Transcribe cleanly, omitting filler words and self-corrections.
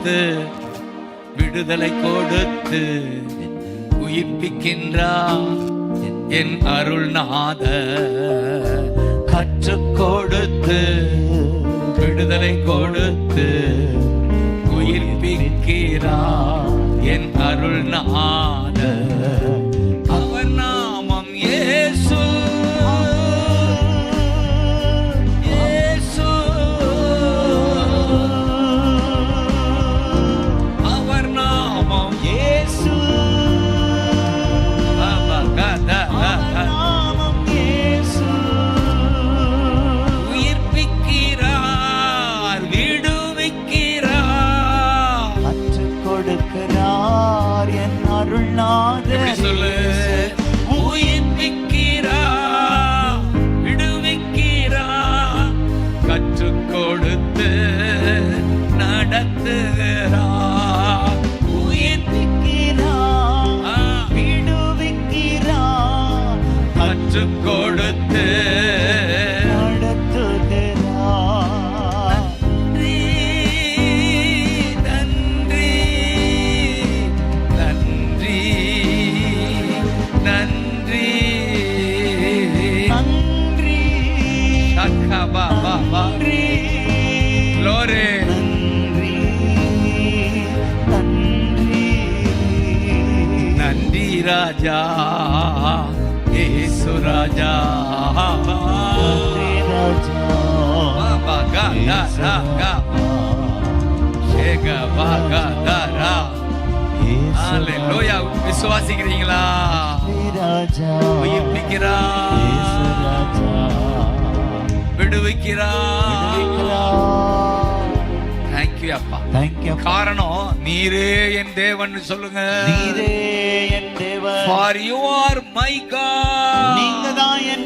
கொடுத்து விடுதலை கொடுத்து உயிர்ப்பிக்கின்றார் என் அருள்நாத. கற்றுக் கொடுத்து விடுதலை கொடுத்து உயிர்ப்பிக்கிறார் என் அருள்நாத. அவர் நாமம் இயேசு, இயேசு. அவர் நாமம் இயேசு. நாமம் இயேசு. உயிர்ப்பிக்கிறார், விடுவிக்கிறார், கற்றுக் கொடுக்கிறார் என் அருள்நாதர். சொல்லு. உயிர்ப்பிக்கிறார், விடுவிக்கிறார், கற்றுக் கொடுத்து நடத்துகிறார். உயிர்ப்பிக்கிறார், விடுவிக்கிறார், கற்றுக் கொடுத்து ராஜா இயேசு ராஜா. விசுவாசிக்கிறீங்களா? உயிர்ப்பிக்கிறார், விடுவிக்கிறார். தேங்க்யூ அப்பா. தேங்க்யூ. காரணம் நீரே என் தேவன் சொல்லுங்க. நீரே என் தேவன். For you are my God.